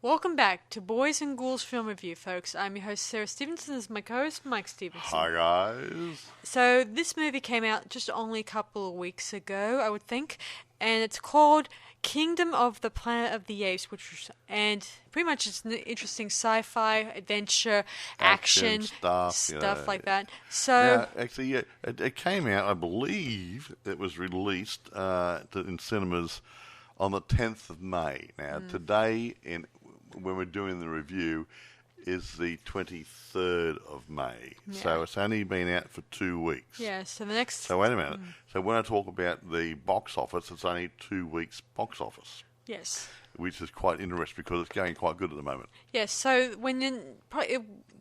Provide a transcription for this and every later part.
Welcome back to Boys and Ghouls Film Review, folks. I'm your host, Sarah Stephenson. This is my co-host, Mike Stephenson. Hi, guys. So, this movie came out just only a couple of weeks ago, I would think, and it's called Kingdom of the Planet of the Apes, and pretty much it's an interesting sci-fi, adventure, action stuff like that. So, now, actually, yeah, it came out, I believe, it was released in cinemas on the 10th of May. Now, today, when we're doing the review, is the 23rd of May. Yeah. So it's only been out for 2 weeks. Yeah, so the next... So wait a minute. So when I talk about the box office, it's only 2 weeks box office. Yes. Which is quite interesting because it's going quite good at the moment. Yes, so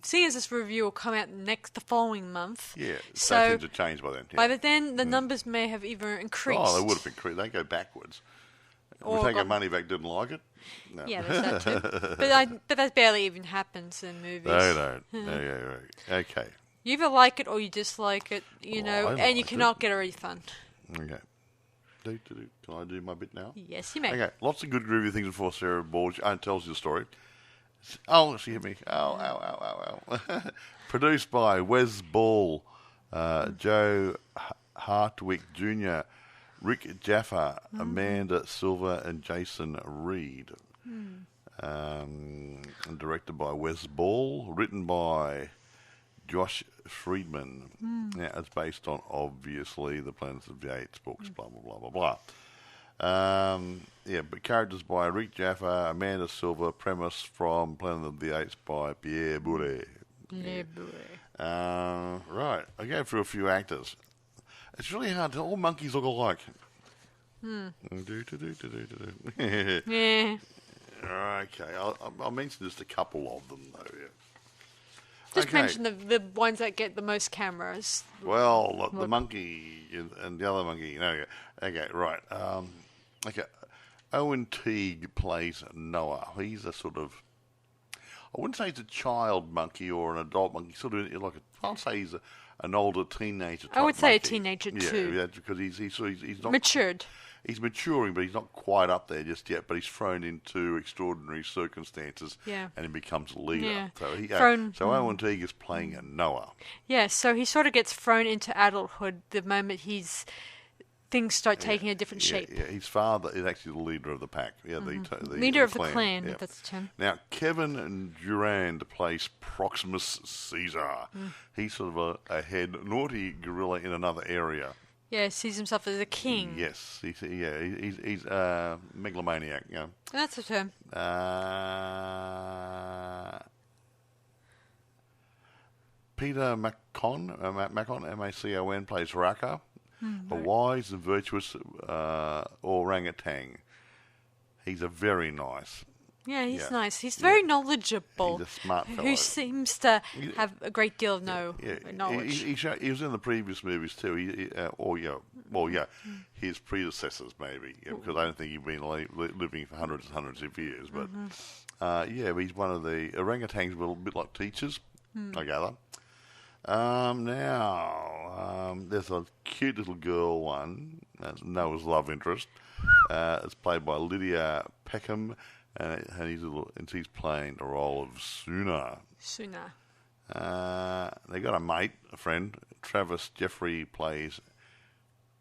seeing as this review will come out the following month... Yeah, so things have changed by then. Yeah. By then, the numbers may have even increased. Oh, they would have increased. They go backwards. We take our money back, didn't like it. No. Yeah, there's that too. But that barely even happens in movies. They don't. Yeah, right. Okay. You either like it or you dislike it, and you cannot get a refund. Okay. Can I do my bit now? Yes, you may. Okay. Lots of good review things before Sarah Borge tells you the story. Oh, she hit me. Ow. Produced by Wes Ball, Joe Hartwick Jr., Rick Jaffa, Amanda Silver, and Jason Reed. And directed by Wes Ball. Written by Josh Friedman. Now, it's based on, obviously, the Planet of the Apes books, blah, blah, blah, blah, blah. But characters by Rick Jaffa, Amanda Silver, premise from Planet of the Apes by Pierre Boulez. Right, I go through a few actors. It's really hard to... All monkeys look alike. Yeah. Okay, I'll mention just a couple of them, though, yeah. Just mention the ones that get the most cameras. Well, the monkey and the other monkey. Okay, right. Owen Teague plays Noah. He's a sort of... I wouldn't say he's a child monkey or an adult monkey. Sort of like I'll say he's an older teenager type I would say monkey. A teenager too. Yeah, because he's not matured. He's maturing, but he's not quite up there just yet. But he's thrown into extraordinary circumstances, and he becomes a leader. Yeah. So Owen Teague is playing a Noah. Yeah, so he sort of gets thrown into adulthood the moment things start taking a different shape. Yeah, his father is actually the leader of the pack. Yeah, the leader of the clan. if that's the term. Now, Kevin Durand plays Proximus Caesar. He's sort of a head naughty gorilla in another area. Yeah, sees himself as a king. Yes, he's megalomaniac. Yeah, that's the term. Peter Macon, Macon, plays Raka. A wise and virtuous orangutan. He's a very nice. Yeah, he's nice. He's very knowledgeable. He's a smart fellow. Who seems to have a great deal of knowledge. He was in the previous movies too. His predecessors maybe, because I don't think he'd been living for hundreds and hundreds of years. But he's one of the orangutans, a little bit like teachers, I gather. There's a cute little girl one, Noah's love interest. It's played by Lydia Peckham, and she's playing the role of Suna. They got a friend. Travis Jeffrey plays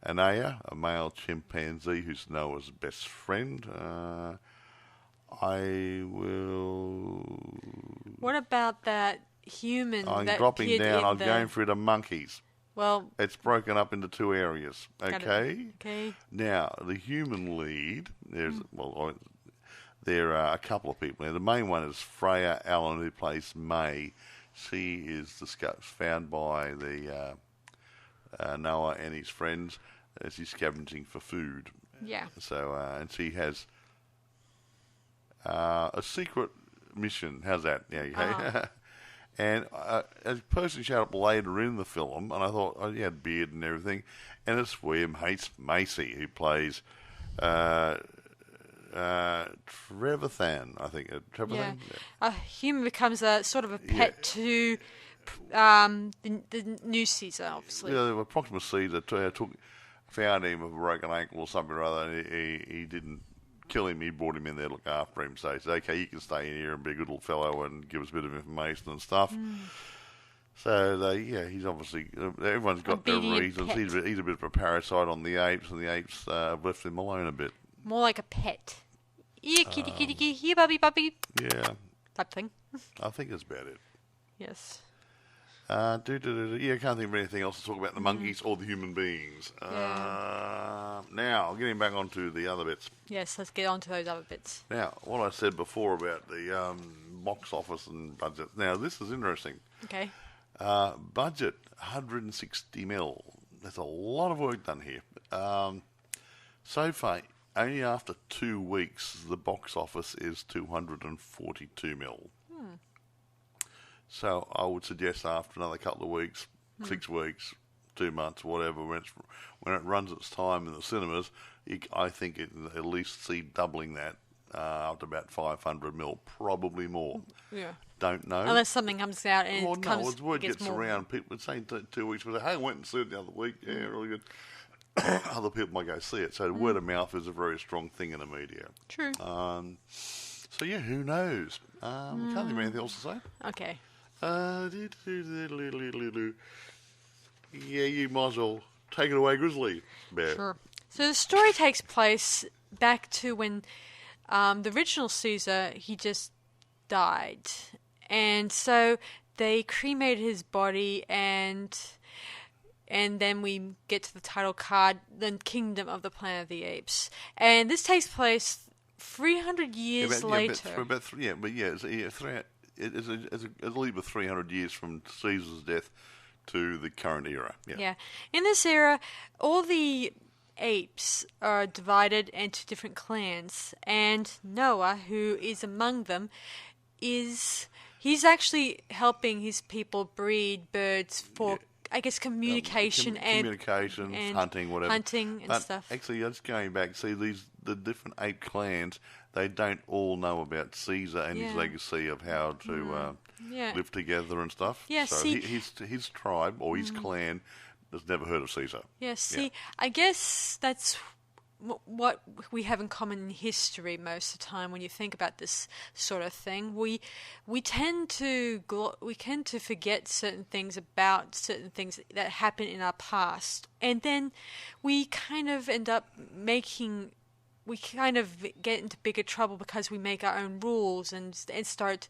Anaya, a male chimpanzee who's Noah's best friend. What about that human? I'm dropping down. I'm going through the monkeys. Well, it's broken up into 2 areas. Okay. Okay. Now the human lead. There are a couple of people. Now, the main one is Freya Allen, who plays May. She is found by the Noah and his friends as he's scavenging for food. Yeah. So and she has a secret mission. How's that? Yeah. Okay. And a person showed up later in the film, and I thought, he had a beard and everything, and it's William H. Macy, who plays Trevathan, I think. Trevathan? Yeah. A human becomes a sort of a pet to the new Caesar, obviously. Yeah, Proximus Caesar found him with a broken ankle or something or other, and he didn't tell him he brought him in there to look after him. So he said, okay, you can stay in here and be a good little fellow and give us a bit of information and stuff. So, he's obviously... everyone's got their reasons. He's a bit of a parasite on the apes, and the apes have left him alone a bit. More like a pet. Here, kitty, kitty, kitty. Here, puppy. Yeah. That thing. I think that's about it. Yes. I can't think of anything else to talk about the monkeys or the human beings. Now, getting back onto the other bits. Yes, let's get on to those other bits. Now, what I said before about the box office and budget. Now, this is interesting. Okay. Budget, 160 mil. There's a lot of work done here. So far, only after 2 weeks, the box office is 242 mil. So I would suggest after another couple of weeks, 6 weeks, 2 months, whatever, when it runs its time in the cinemas, I think it at least see doubling that up to about 500 mil, probably more. Yeah. Don't know. Unless something comes out and word gets more around. People would say 2 weeks, but hey, I went and saw it the other week. Yeah, really good. Other people might go see it. So word of mouth is a very strong thing in the media. True. So yeah, who knows? Can't think of anything else to say. Okay. Yeah, you might as well take it away, Grizzly Bear. Sure. So the story takes place back to when the original Caesar, he just died. And so they cremated his body, and then we get to the title card, The Kingdom of the Planet of the Apes. And this takes place 300 years later. It's a leap of 300 years from Caesar's death to the current era. Yeah. In this era, all the apes are divided into different clans, and Noah, who is among them, he's actually helping his people breed birds for, I guess, communication and hunting, whatever. Hunting and stuff. Actually, just going back, see the different ape clans, they don't all know about Caesar and his legacy of how to live together and stuff. Yeah, so his tribe or his clan has never heard of Caesar. Yeah, see, I guess that's what we have in common in history most of the time when you think about this sort of thing. We tend to forget certain things about certain things that happened in our past, and then we kind of end up get into bigger trouble because we make our own rules and start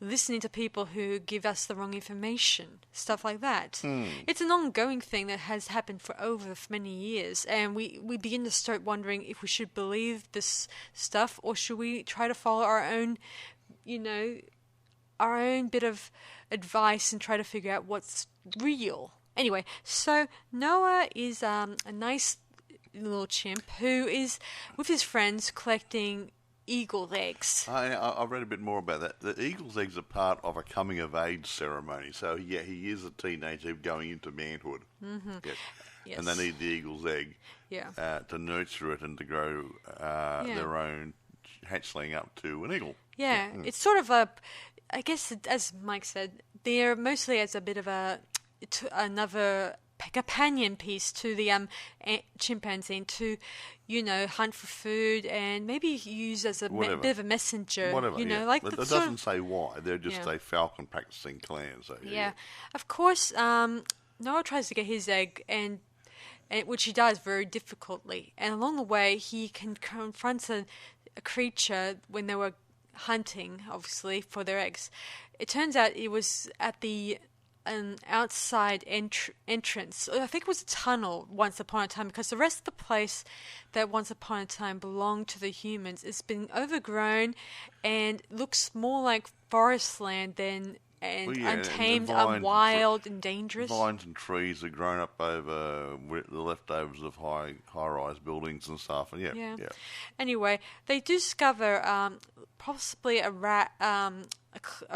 listening to people who give us the wrong information, stuff like that. It's an ongoing thing that has happened for many years, and we begin to start wondering if we should believe this stuff or should we try to follow our own bit of advice and try to figure out what's real. Anyway, so Noah is a nice little chimp who is with his friends collecting eagle eggs. I read a bit more about that. The eagle's eggs are part of a coming of age ceremony. So yeah, he is a teenager going into manhood. Mm-hmm. Yes. And they need the eagle's egg to nurture it and to grow their own hatchling up to an eagle. Yeah, it's sort of I guess as Mike said, they're mostly as a bit of another companion piece to the chimpanzee to, hunt for food and maybe use as a bit of a messenger. Whatever, like it doesn't say why. They're just a falcon practicing clan. So of course, Noah tries to get his egg, and which he does very difficultly. And along the way, he confronts a creature when they were hunting, obviously, for their eggs. It turns out it was at an outside entrance. I think it was a tunnel once upon a time, because the rest of the place that once upon a time belonged to the humans has been overgrown and looks more like forest land than untamed, wild and dangerous. Vines and trees are grown up over the leftovers of high-rise buildings and stuff. And yeah. Anyway, they do discover possibly a rag. A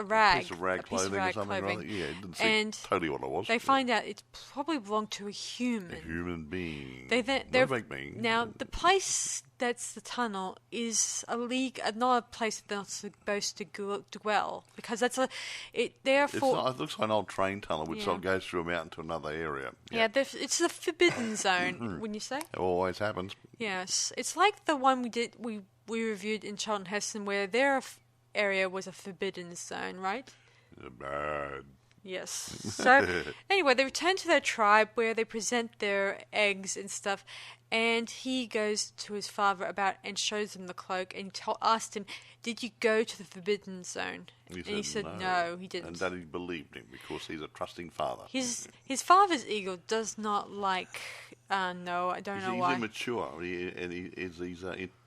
piece of rag clothing or something. Right? Yeah, it didn't seem totally what it was. They find out it probably belonged to a human. A human being. Being. Now, the place that's the tunnel is not a place that they're not supposed to dwell, because it looks like an old train tunnel which goes through a mountain to another area. Yeah, it's the forbidden zone, wouldn't you say? It always happens. Yes, it's like the one we we reviewed in Charlton Heston, where their area was a forbidden zone, right? Bad. Yes. So, anyway, they return to their tribe where they present their eggs and stuff, and he goes to his father and shows him the cloak and asked him, "Did you go to the forbidden zone?" He said no, he didn't. And Daddy believed him because he's a trusting father. His father's ego does not like no, I don't know why. He's immature,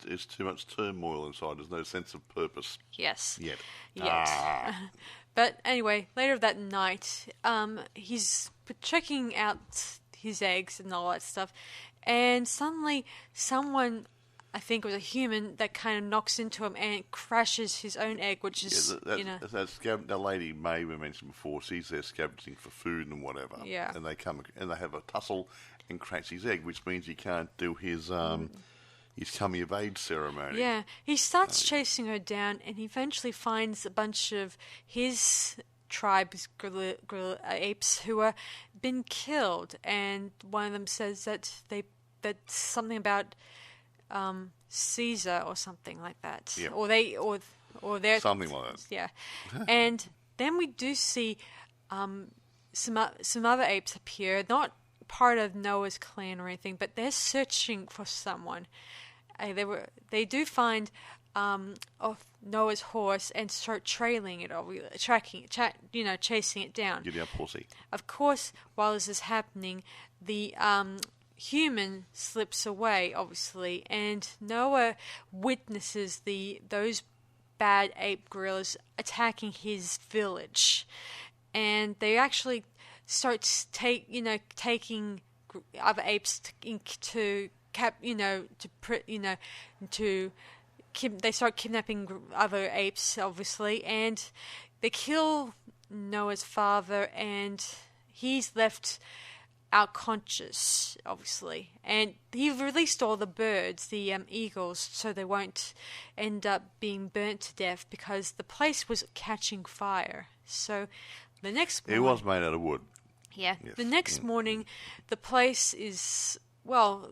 there's too much turmoil inside. There's no sense of purpose. Yes. Yet. But anyway, later that night, he's checking out his eggs and all that stuff, and suddenly someone, I think it was a human, that kind of knocks into him and crashes his own egg, which is, that lady May we mentioned before, she's there scavenging for food and whatever. Yeah. And they come and they have a tussle and crash his egg, which means he can't do his coming of age ceremony. Yeah, he starts chasing her down, and he eventually finds a bunch of his tribe's gorilla apes who are been killed, and one of them says that that's something about Caesar or something like that. Yeah. Or they're something like that. Yeah, and then we do see some other apes appear, not part of Noah's clan or anything, but they're searching for someone. They do find Noah's horse and start trailing it, or chasing it down. Get out, pussy. Of course, while this is happening, the human slips away, obviously, and Noah witnesses those bad ape gorillas attacking his village, and they actually start taking other apes they start kidnapping other apes, obviously, and they kill Noah's father, and he's left unconscious, obviously. And he released all the birds, the eagles, so they won't end up being burnt to death because the place was catching fire. So the next morning... It was made out of wood. Yeah. Yes. The next morning, the place is all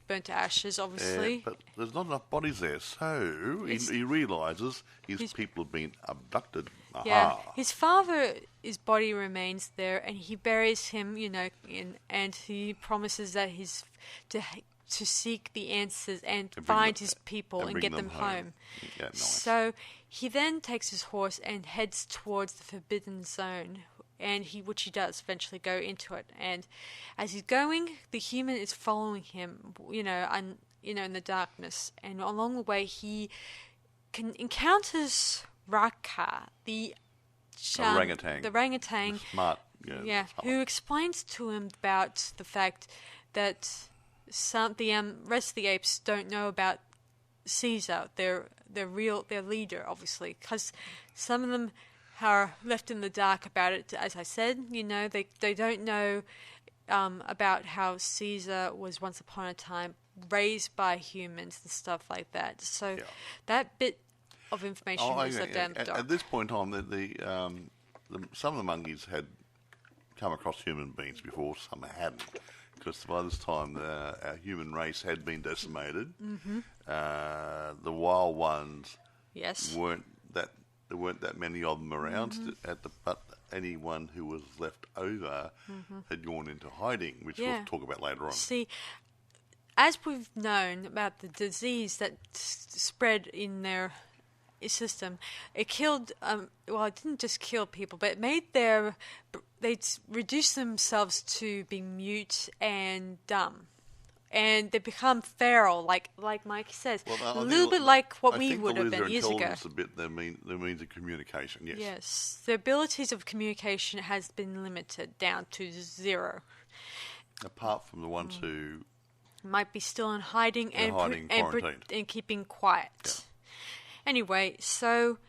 burnt to ashes, obviously. But there's not enough bodies there, so he realises his people have been abducted. Aha. Yeah, his father's body remains there, and he buries him, and he promises that he's to seek the answers and find his people and get them home. Yeah, nice. So he then takes his horse and heads towards the Forbidden Zone, which he does eventually go into it. And as he's going, the human is following him, in the darkness. And along the way, he encounters Raka, the orangutan, smart, who explains to him about the fact that the rest of the apes don't know about Caesar, their leader, obviously, because some of them are left in the dark about it. As I said, they don't know about how Caesar was once upon a time raised by humans and stuff like that. So that bit of information was left down the dark. At this point in time, some of the monkeys had come across human beings before, some hadn't. Because by this time, our human race had been decimated. Mm-hmm. The wild ones weren't that. There weren't that many of them around. Mm-hmm. But anyone who was left over had gone into hiding, which we'll talk about later on. See, as we've known about the disease that spread in their system, it killed. It didn't just kill people, but it made they reduced themselves to being mute and dumb, and they become feral, like Mike says, a little bit like what we would have been years ago. A bit, their means of communication. Yes. Yes, the abilities of communication has been limited down to 0. Apart from the ones who might be still in hiding and keeping quiet. Yeah. Anyway, so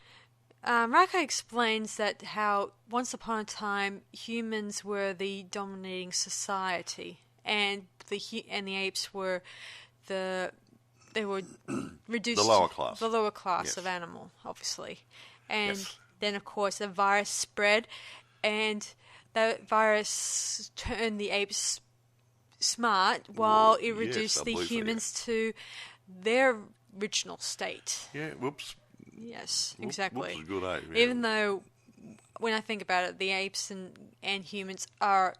Raka explains that how once upon a time humans were the dominating society, and the apes were reduced the lower class. The lower class of animal, obviously, and then of course a virus spread, and that virus turned the apes smart, while it reduced the humans to their original state. Yeah, whoops. Yes, exactly. Whoops is a good, eh? Yeah. Even though, when I think about it, the apes and humans are,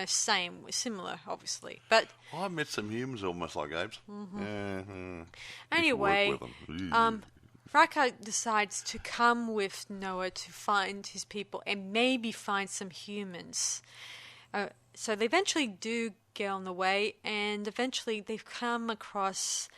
similar, obviously. But I met some humans almost like apes. Mm-hmm. Anyway, Raka decides to come with Noah to find his people and maybe find some humans. So they eventually do get on the way, and eventually they've come across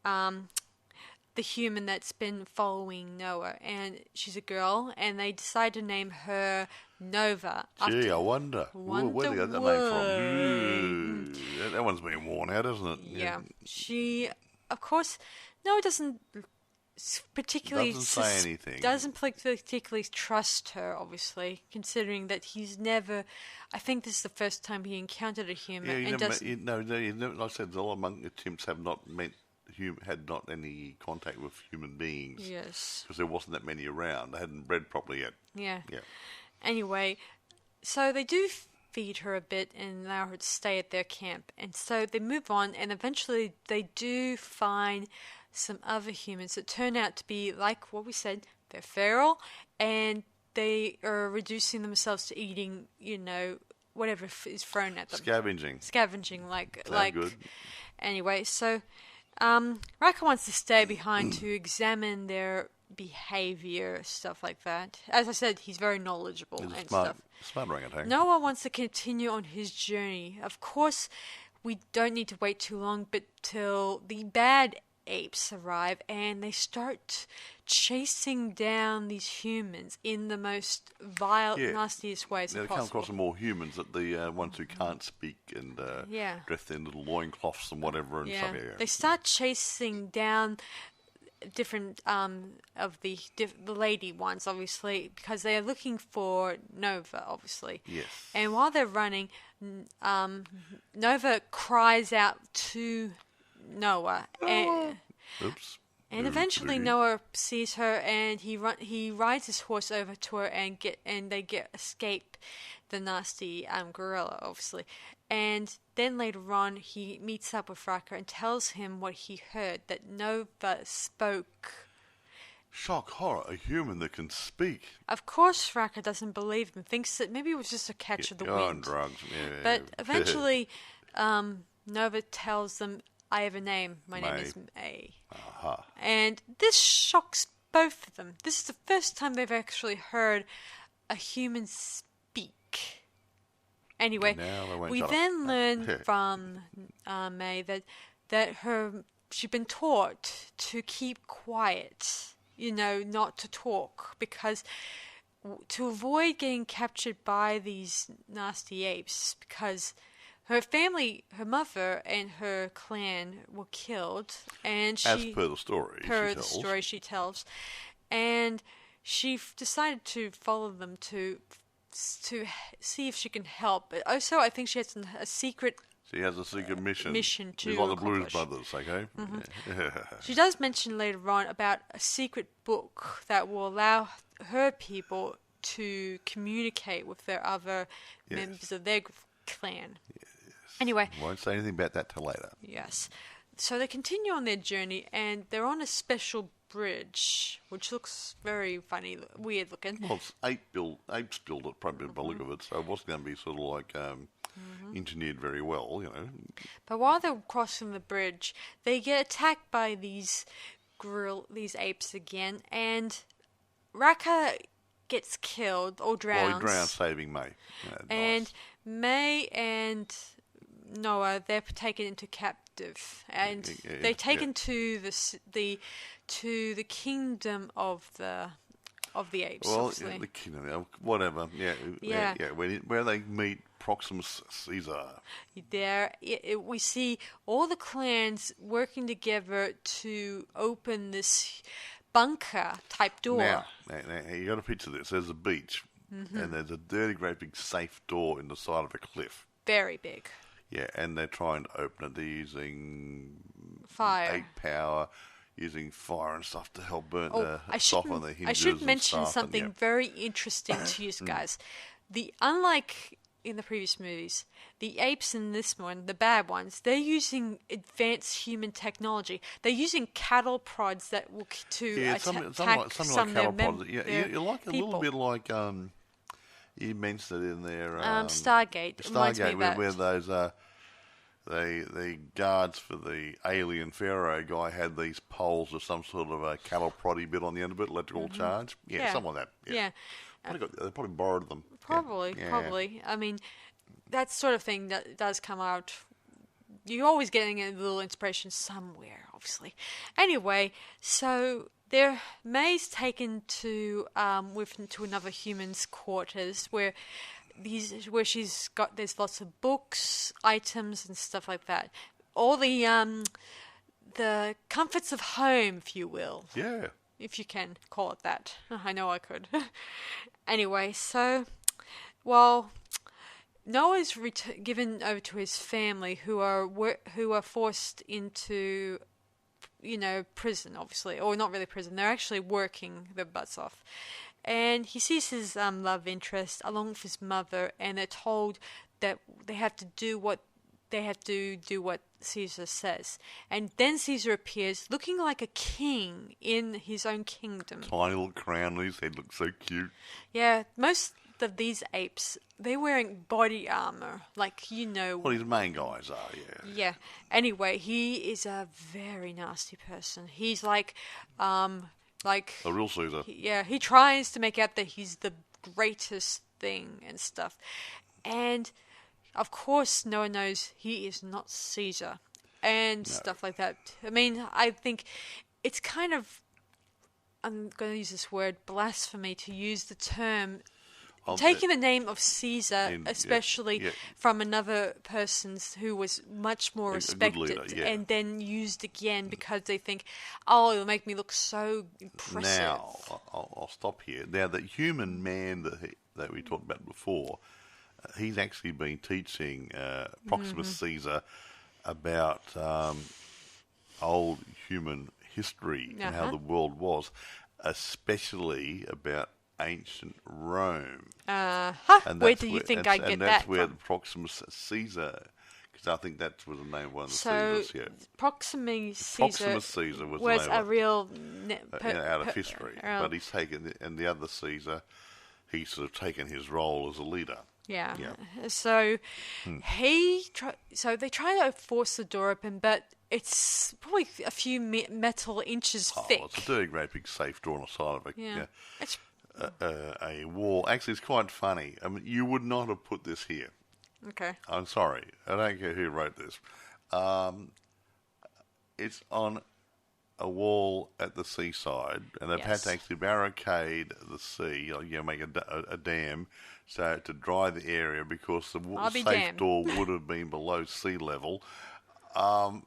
the human that's been following Noah, and she's a girl, and they decide to name her Nova. Gee, I wonder. Where they got that name from? That one's been worn out, isn't it? Yeah. She, of course, Noah doesn't particularly say anything. Doesn't particularly trust her, obviously, considering that he's never. I think this is the first time he encountered a human. Yeah, like I said, all among the chimps have not had not any contact with human beings. Yes. Because there wasn't that many around. They hadn't bred properly yet. Yeah. Yeah. Anyway, so they do feed her a bit and allow her to stay at their camp. And so they move on, and eventually they do find some other humans that turn out to be, like what we said, they're feral, and they are reducing themselves to eating, whatever is thrown at them. Scavenging, like. Good. Anyway, so Raka wants to stay behind to examine their behavior, stuff like that. As I said, he's very knowledgeable and stuff. Smart orangutan. Noah wants to continue on his journey. Of course, we don't need to wait too long, but till the bad apes arrive and they start chasing down these humans in the most vile, nastiest ways possible. They come across some more humans, that the ones who can't speak and dressed in little loincloths and whatever and stuff. Yeah. They start chasing down different of the lady ones, obviously, because they are looking for Nova, obviously. Yes. And while they're running, Nova cries out to Noah. Oops. And eventually Noah sees her, and he rides his horse over to her and they escape the nasty gorilla, obviously. And then later on, he meets up with Raka and tells him what he heard, that Nova spoke. Shock, horror, a human that can speak. Of course, Raka doesn't believe him, thinks that maybe it was just a catch of the wind. On drugs. Yeah. But eventually, Nova tells them, I have a name. My name is May. Uh-huh. And this shocks both of them. This is the first time they've actually heard a human speak. Anyway, we then learn from May that she'd been taught to keep quiet, not to talk, because to avoid getting captured by these nasty apes, because her family, her mother and her clan were killed, and as per the story, she tells, and she decided to follow them to see if she can help. But also, I think she has a secret. She has a secret mission. Mission to like the Blues Brothers, okay? Mm-hmm. Yeah. She does mention later on about a secret book that will allow her people to communicate with their other members of their clan. Yes. Anyway. Won't say anything about that till later. Yes. So they continue on their journey, and they're on a special bridge, which looks very funny, weird looking. Well, it's apes built it, probably by the look of it, so it wasn't going to be sort of like engineered very well, But while they're crossing the bridge, they get attacked by these apes again, and Raka gets killed or drowns. Well, he drowns, saving May. And nice. May and Noah, they're taken into captive, and they're taken to the kingdom of the apes. Well, the kingdom, whatever. Yeah. Where they meet Proximus Caesar. There, we see all the clans working together to open this bunker type door. Now you got to picture this. There's a beach, and there's a dirty, great big safe door in the side of a cliff. Very big. Yeah, and they're trying to open it. They're using fire, egg power, using fire and stuff to help soften the hinges. I should mention something very interesting to you guys. Unlike in the previous movies. The apes in this one, the bad ones, they're using advanced human technology. They're using cattle prods that will attack something like some cattle of their prods. You're like a little bit like you mentioned it in there. Stargate. Stargate, where those the guards for the alien Pharaoh guy had these poles with some sort of a cattle proddy bit on the end of it, electrical charge. Yeah, something like that. Yeah. They probably borrowed them. Probably. I mean, that sort of thing that does come out. You're always getting a little inspiration somewhere, obviously. Anyway, so May's taken to another human's quarters where there's lots of books, items, and stuff like that. All the comforts of home, if you will. Yeah. If you can call it that. I know I could. Anyway, so, well, Noah's given over to his family, who are forced into, prison, obviously, or not really prison. They're actually working their butts off, and he sees his love interest along with his mother, and they're told that they have to do what Caesar says. And then Caesar appears looking like a king in his own kingdom. Tiny little crown on his head, looks so cute. Yeah, most of these apes, they're wearing body armor, like, Well, his main guys are, yeah. Yeah. Anyway, he is a very nasty person. He's like a real Caesar. He tries to make out that he's the greatest thing and stuff. And of course, Noah knows he is not Caesar and stuff like that. I mean, I think it's kind of, I'm going to use this word, blasphemy, to use the term, taking the name of Caesar, especially from another person's who was much more respected, and then used again because they think, it'll make me look so impressive. Now, I'll stop here. Now, the human man that we talked about before, he's actually been teaching Proximus Caesar about old human history and how the world was, especially about ancient Rome. Where do you think I get that from? And that's where the Proximus Caesar, because I think that was the name of one of the Caesars. Yeah. Proximus Caesar was a real out of history, but he's taken, and the other Caesar, he's sort of taken his role as a leader. Yeah. So they try to force the door open, but it's probably a few metal inches thick. It's a dirty, great big safe door on the side of it. Yeah. It's a wall. Actually, it's quite funny. I mean, you would not have put this here. Okay. I'm sorry. I don't care who wrote this. It's on a wall at the seaside, and they've had to actually barricade the sea, make a dam, so to dry the area, because the safe door would have been below sea level.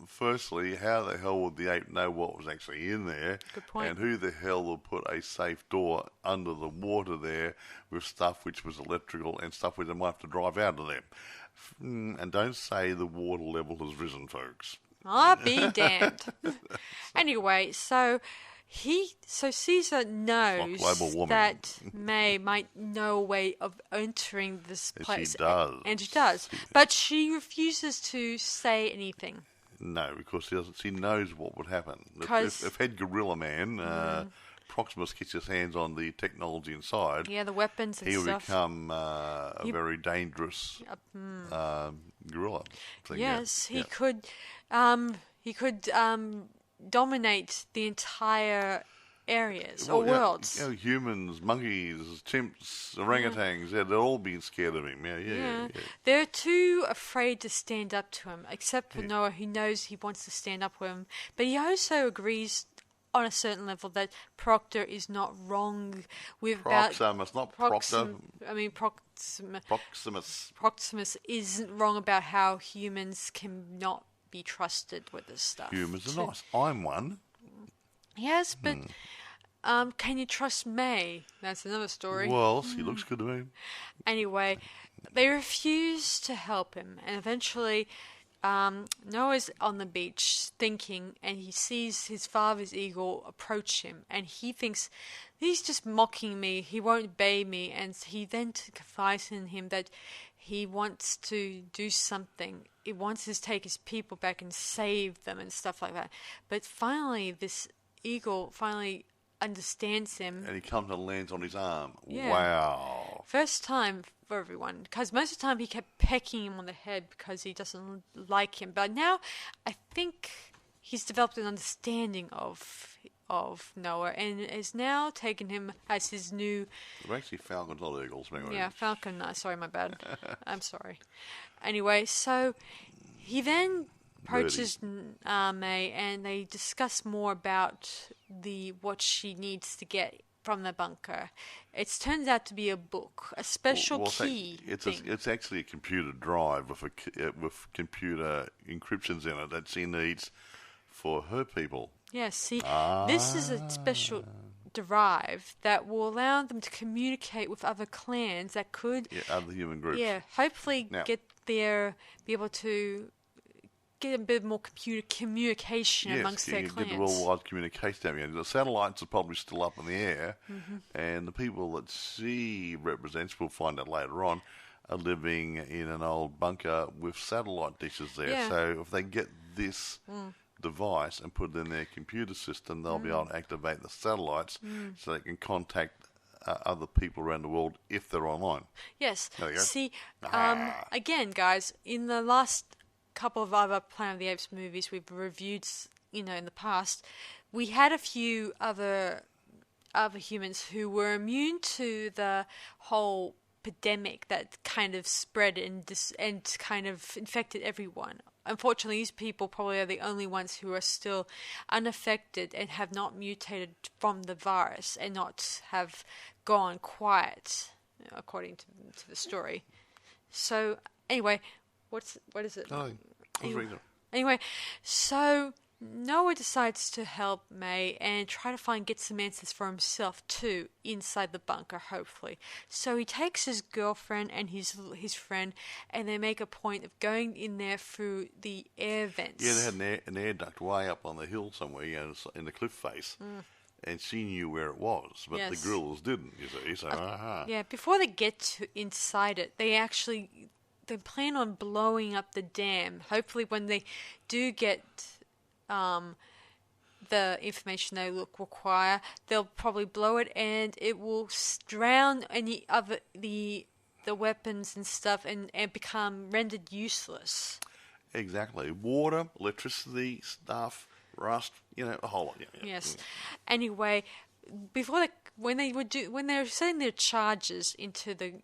Firstly, how the hell would the ape know what was actually in there? Good point. And who the hell would put a safe door under the water there with stuff which was electrical and stuff which they might have to drive out of there? And don't say the water level has risen, folks. I'll be damned. Anyway, so Caesar knows that May might know a way of entering this place. She does. And she does. But she refuses to say anything. No, because she knows what would happen. If Head Gorilla Man, Proximus gets his hands on the technology inside, the weapons and he stuff, would become a very dangerous gorilla thing. Yes, he could dominate the entire areas or worlds. Humans, monkeys, chimps, orangutans, they're all being scared of him. Yeah. They're too afraid to stand up to him, except for Noah, who knows he wants to stand up with him. But he also agrees on a certain level that Proctor is not wrong with Proximus, not Proctor. I mean, Proximus. Proximus isn't wrong about how humans cannot be trusted with this stuff. Humans are nice. I'm one. Yes, but can you trust May? That's another story. Well, she looks good to me. Anyway, they refuse to help him, and eventually Noah's on the beach thinking, and he sees his father's eagle approach him, and he thinks, he's just mocking me, he won't obey me, and he then confides in him that he wants to do something. He wants to take his people back and save them and stuff like that. But finally, this eagle finally understands him. And he comes and lands on his arm. Yeah. Wow. First time for everyone, because most of the time he kept pecking him on the head because he doesn't like him. But now I think he's developed an understanding of Noah and is now taking him as his new... They're actually falcons, not eagles. Anyway. Yeah, falcon. Sorry, my bad. I'm sorry. Anyway, so he then approaches May and they discuss more about what she needs to get from the bunker. It turns out to be a book, a special key. It's actually a computer drive with computer encryptions in it that she needs for her people. Yes, see, this is a special drive that will allow them to communicate with other clans that could... Yeah, other human groups. Yeah, hopefully be able to get a bit more communication amongst their clans. Get the worldwide communication out here. The satellites are probably still up in the air, and the people that she represents, we'll find out later on, are living in an old bunker with satellite dishes there. Yeah. So if they get this device and put it in their computer system, they'll be able to activate the satellites so they can contact other people around the world if they're online. Yes. There you go. See, again, guys, in the last couple of other Planet of the Apes movies we've reviewed, in the past, we had a few other humans who were immune to the whole pandemic that kind of spread and kind of infected everyone. Unfortunately, these people probably are the only ones who are still unaffected and have not mutated from the virus and not have gone quiet, according to the story. So, anyway, what is it? Oh, I was reading it. Anyway, so Noah decides to help May and try to get some answers for himself too inside the bunker, hopefully. So he takes his girlfriend and his friend, and they make a point of going in there through the air vents. Yeah, they had an air duct way up on the hill somewhere, in the cliff face, and she knew where it was, but the Ghouls didn't. You see, so yeah. Before they get inside it, they plan on blowing up the dam. Hopefully, when they do get the information they require, they'll probably blow it, and it will drown any other the weapons and stuff, and become rendered useless. Exactly, water, electricity, stuff, rust, a whole lot. Yeah. Yes. Anyway, when they're setting their charges into the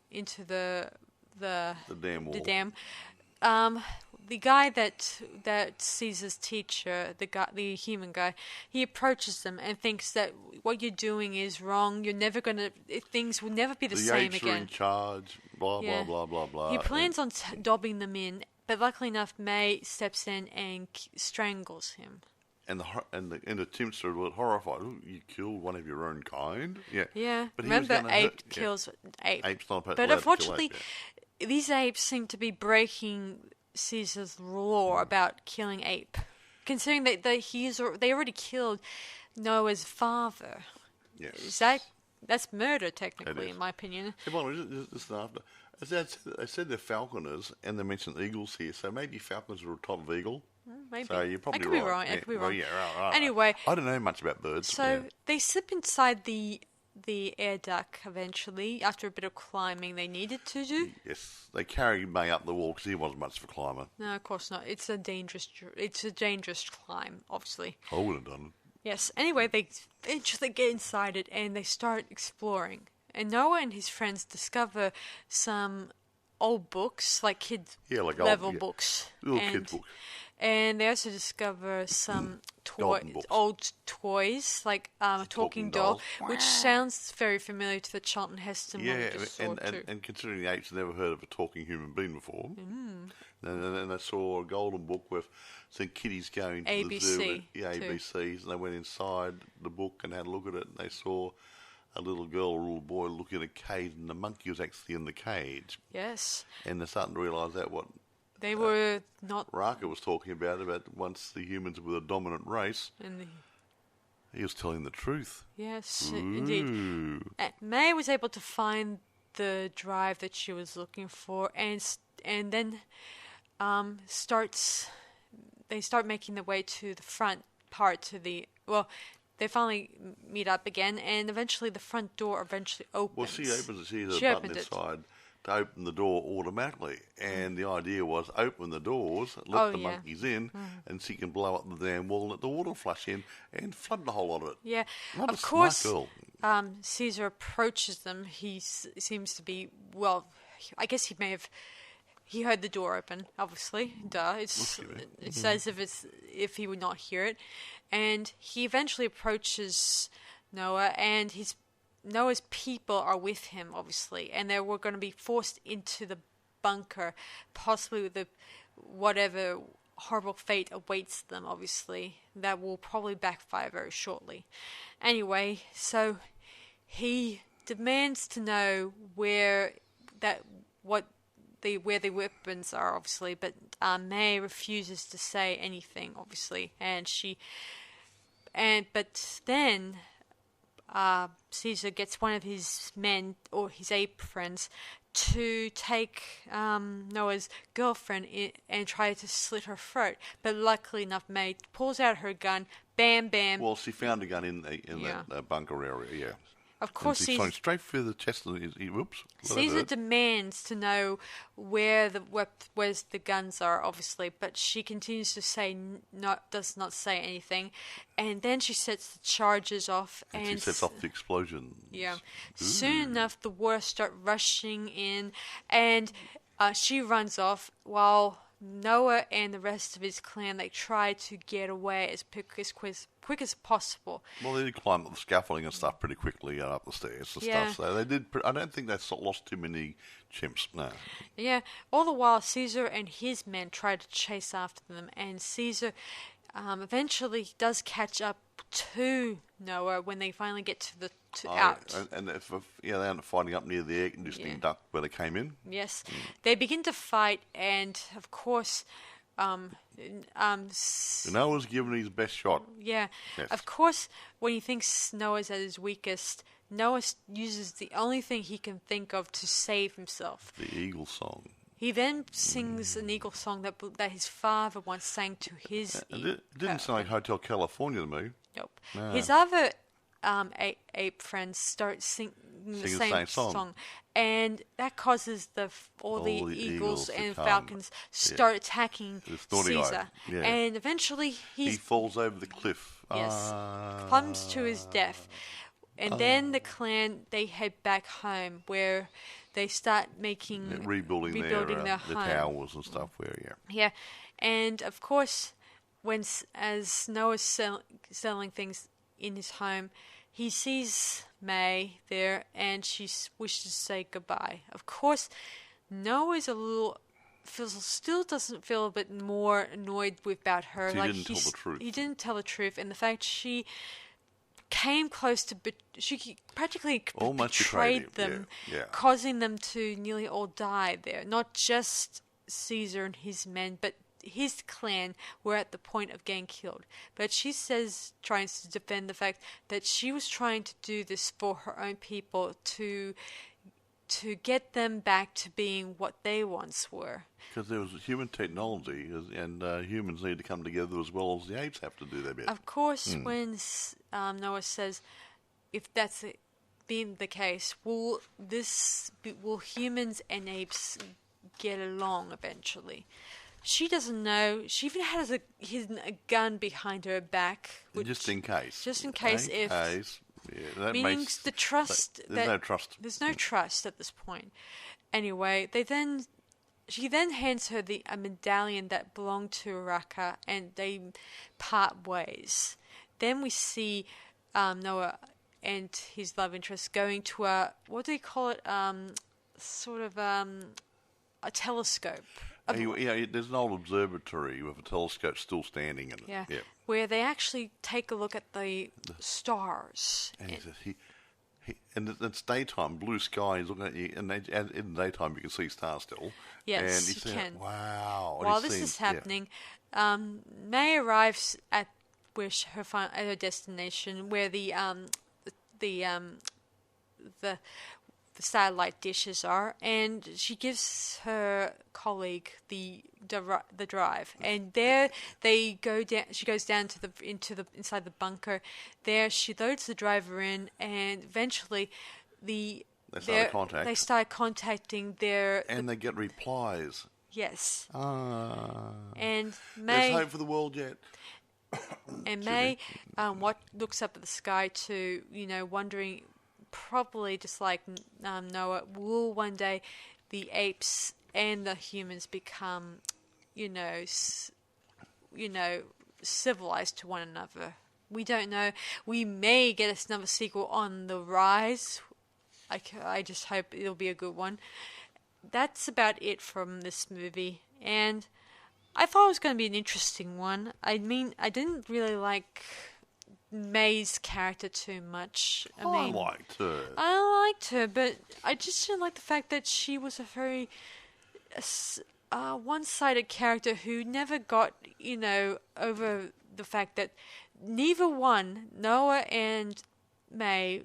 damn wall. The dam. The guy that sees his teacher, the human guy, he approaches them and thinks that what you're doing is wrong. Things will never be the same Apes again. are in charge. Blah blah blah blah blah. He plans on dobbing them in, but luckily enough, May steps in and strangles him. And the Tim's are a little horrified. Ooh, you killed one of your own kind? Yeah. Yeah. But remember, ape kills ape. Ape's not but unfortunately, these apes seem to be breaking Caesar's law about killing ape, considering that they already killed Noah's father. Yes. That's murder technically, in my opinion. Hey, Bonnie, just after. I said they're falconers, and they mentioned eagles here, so maybe falcons are a type of eagle. Maybe. So you're probably right. I could be wrong. Well, yeah, right. Anyway, I don't know much about birds. So they slip inside the air duct eventually after a bit of climbing they needed to do. Yes, they carried May up the wall because he wasn't much of a climber. No, of course not. It's a dangerous climb, obviously. I would have done it. Yes. Anyway, they eventually get inside it and they start exploring. And Noah and his friends discover some old books, like kids level books, little kids books. And they also discover some old toys, like a talking doll, which sounds very familiar to the Charlton Heston one we just saw too. And considering the apes never heard of a talking human being before, and then they saw a golden book with some kiddies going to the zoo, ABCs, and they went inside the book and had a look at it, and they saw a little girl or a little boy looking at a cage, and the monkey was actually in the cage. Yes. And they're starting to realise that what they were not... Raka was talking about once the humans were the dominant race, he was telling the truth. Yes, Ooh. indeed. May was able to find the drive that she was looking for, and then they start making their way to the front part they finally meet up again, and eventually the front door opens. Well, she opens it. She has a button inside to open the door automatically, and the idea was open the doors, let the monkeys in, and she can blow up the damn wall and let the water flush in and flood the whole lot of it. Yeah, Not of a course. Smart girl. Caesar approaches them. He seems to be, well, I guess he heard the door open. Obviously, duh. It's as if he would not hear it, and he eventually approaches Noah, and Noah's people are with him, obviously, and they were going to be forced into the bunker, possibly with whatever horrible fate awaits them, obviously. That will probably backfire very shortly. Anyway, so he demands to know where the weapons are, obviously, but May refuses to say anything, obviously, but then Caesar gets one of his men or his ape friends to take Noah's girlfriend and try to slit her throat. But luckily enough, May pulls out her gun. Bam, bam. Well, she found a gun in that bunker area. Yeah. Of course, Caesar straight through the chest. Whoops. Caesar demands to know where's the guns are, obviously, but she continues to does not say anything, and then she sets the charges off, and she sets off the explosion. Yeah. Ooh. Soon enough, the water start rushing in, and she runs off while Noah and the rest of his clan, they try to get away as quick as possible. Well, they did climb up the scaffolding and stuff pretty quickly up the stairs and stuff. So they did. I don't think they lost too many chimps. No. Yeah. All the while, Caesar and his men try to chase after them, and Caesar eventually does catch up to Noah when they finally get to the out. And they end up fighting up near the air conditioning duct where they came in. Yes, they begin to fight, and of course, Noah's given his best shot. Yeah, yes. Of course, when he thinks Noah's at his weakest, Noah uses the only thing he can think of to save himself. The eagle song. He then sings an eagle song that his father once sang to his. It didn't sound like Hotel California to me. Nope. No. His other ape friends start singing the same song, and that causes all the eagles and falcons start attacking Caesar. Yeah. And eventually he falls over the cliff. Yes, plumbs to his death. And then the clan, they head back home where they start rebuilding their home. The towers and stuff. Yeah, and of course, as Noah's selling things in his home, he sees May there, and she wishes to say goodbye. Of course, Noah still doesn't feel a bit more annoyed about her. He didn't tell the truth. He didn't tell the truth, and the fact she came close to, she practically almost betrayed them, causing them to nearly all die there. Not just Caesar and his men, but his clan were at the point of getting killed. But she says, trying to defend the fact that she was trying to do this for her own people to get them back to being what they once were. Because there was human technology, and humans need to come together as well as the apes have to do their bit. Of course, when Noah says, if that's being the case, will humans and apes get along eventually? She doesn't know. She even has a gun behind her back. Just in case. Just in case. That meaning the trust. There's no trust. There's no trust at this point. Anyway, she then hands her a medallion that belonged to Raka, and they part ways. Then we see Noah and his love interest going to what do you call it? Sort of a telescope. There's an old observatory with a telescope still standing in it. Yeah. Where they actually take a look at the stars. And it's daytime, blue sky. He's looking at you, and in the daytime you can see stars still. Yes, and you can. Wow. While this is happening, May arrives at her destination, where the the satellite dishes are, and she gives her colleague the drive, and there they go down. She goes down to the inside the bunker. There she loads the driver in, and eventually they start contacting their and they get replies. Yes. And May. There's hope for the world yet. And May, what looks up at the sky to, wondering, probably just like Noah, will one day the apes and the humans become, civilized to one another. We don't know. We may get another sequel on the rise. I just hope it'll be a good one. That's about it from this movie, and I thought it was going to be an interesting one. I mean, I didn't really like May's character too much. I liked her. I liked her, but I just didn't like the fact that she was a very one-sided character who never got, over the fact that neither one, Noah and May,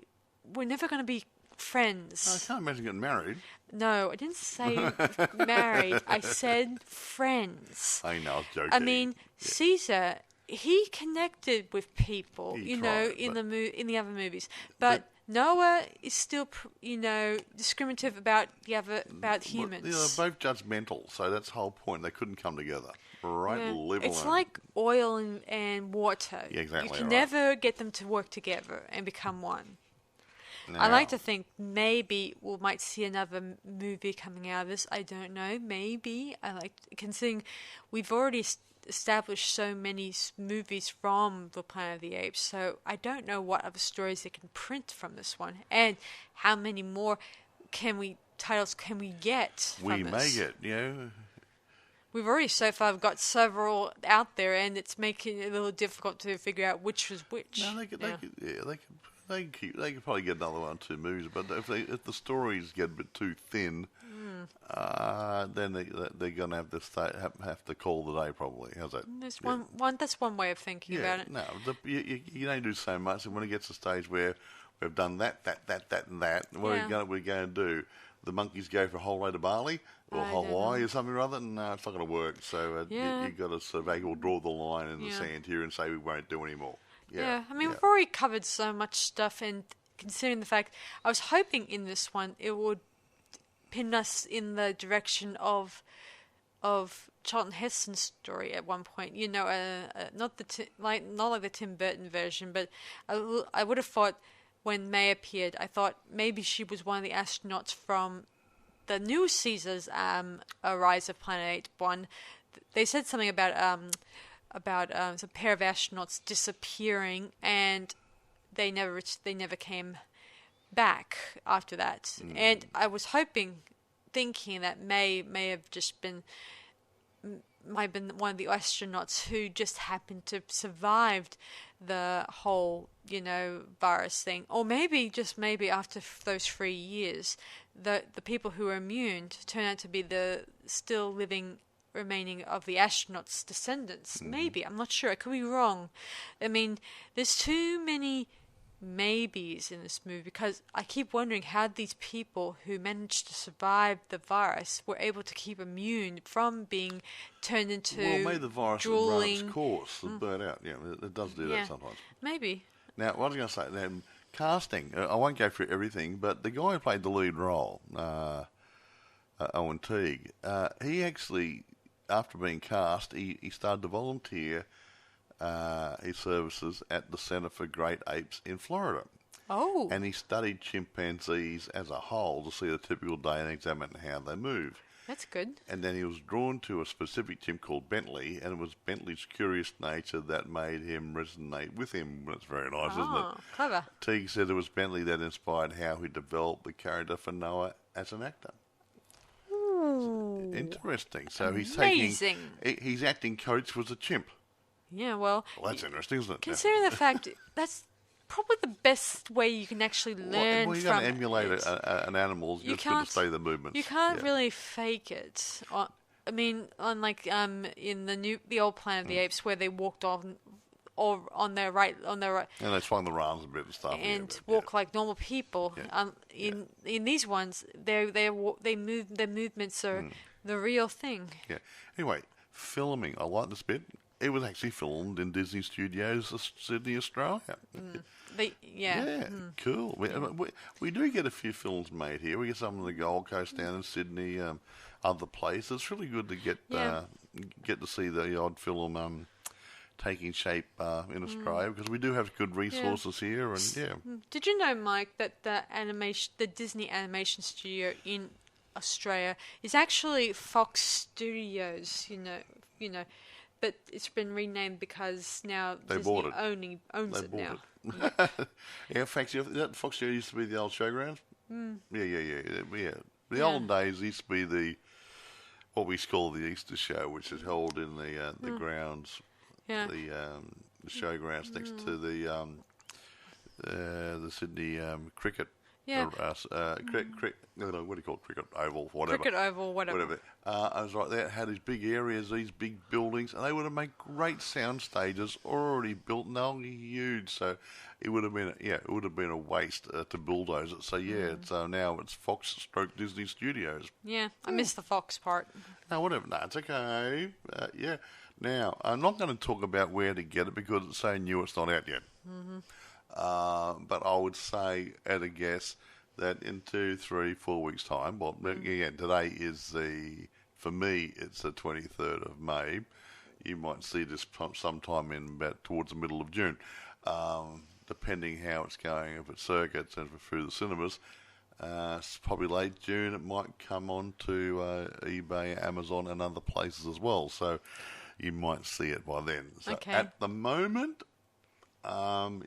were never going to be friends. I can't imagine getting married. No, I didn't say married. I said friends. I know, I was joking. I mean, Caesar, he connected with people, in the other movies, but Noah is still, discriminative about humans. They're both judgmental, so that's the whole point. They couldn't come together. Right, yeah. It's like oil and water. Yeah, exactly. You can never get them to work together and become one. Now, I like to think maybe we might see another movie coming out of this. I don't know. Maybe. Considering we've already established so many movies from the Planet of the Apes, so I don't know what other stories they can print from this one, and how many more titles can we get from this? May get, We've already so far got several out there, and it's making it a little difficult to figure out which was which. No, they could probably get another 1 or 2 movies, but if the stories get a bit too thin, then they're going to have to call the day probably. How's that? There's that's one way of thinking about it. No, you don't do so much, and when it gets to the stage where we've done that, and that, what are we going to do? The monkeys go for a whole load of barley or Hawaii or something or other? No, it's not going to work. So you've got to sort of draw the line in the sand here and say we won't do any more. Yeah, I mean, we've already covered so much stuff, and considering the fact, I was hoping in this one it would pin us in the direction of Charlton Heston's story at one point. Not like the Tim Burton version, but I would have thought when May appeared, I thought maybe she was one of the astronauts from the new Caesar's Rise of Planet 1. They said something about a pair of astronauts disappearing, and they never came back after that. And I was thinking that May have just might have been one of the astronauts who just happened to survive the whole virus thing, or maybe after those 3 years, the people who were immune turn out to be the still living remaining of the astronauts' descendants. Maybe. I'm not sure. I could be wrong. I mean, there's too many maybes in this movie, because I keep wondering how these people who managed to survive the virus were able to keep immune from being turned into maybe the virus run its course and burn out. Yeah, it does do that sometimes. Maybe. Now, what was I going to say? Then casting. I won't go through everything, but the guy who played the lead role, Owen Teague, he actually, after being cast, he started to volunteer his services at the Center for Great Apes in Florida. Oh. And he studied chimpanzees as a whole to see the typical day and examine how they move. That's good. And then he was drawn to a specific chimp called Bentley, and it was Bentley's curious nature that made him resonate with him. That's very nice, isn't it? Oh, clever. Teague said it was Bentley that inspired how he developed the character for Noah as an actor. Ooh. Interesting. So Amazing. his acting coach was a chimp. Yeah, well, that's interesting, isn't it? Considering the fact that's probably the best way you can actually learn well, you're from going to emulate an animal. You've just got to study the movements. You can't really fake it. I mean, unlike in the old Planet of the Apes, where they walked on or on their right, And they swung the arms a bit and stuff. and walk like normal people. In these ones, their movements are the real thing. Yeah. Anyway, filming. I like this bit. It was actually filmed in Disney Studios, Sydney, Australia. Cool. We do get a few films made here. We get some on the Gold Coast down in Sydney, other places. It's really good to get to see the odd film taking shape in Australia, because we do have good resources here. And Did you know, Mike, that the Disney animation studio in Australia is actually Fox Studios? You know, but it's been renamed because now they Disney bought it. owns it now. In fact, that Fox Studio used to be the old showgrounds. Yeah. The olden days used to be what we call the Easter show, which is held in the grounds, the showgrounds next to the Sydney cricket. Yeah. What do you call it? Cricket oval, whatever. Cricket oval, whatever. I was right there. It had these big areas, these big buildings, and they would have made great sound stages already built, and they were huge. So it would have been a waste to bulldoze it. So it's now it's Fox / Disney Studios. Yeah, I missed the Fox part. No, whatever. No, it's okay. Now I'm not going to talk about where to get it because it's so new. It's not out yet. But I would say, at a guess, that in 2, 3, 4 weeks' time, well, again, today is for me, it's the 23rd of May. You might see this sometime towards the middle of June, depending how it's going. If it's circuits and if it's through the cinemas, it's probably late June. It might come on to eBay, Amazon, and other places as well. So you might see it by then. So at the moment,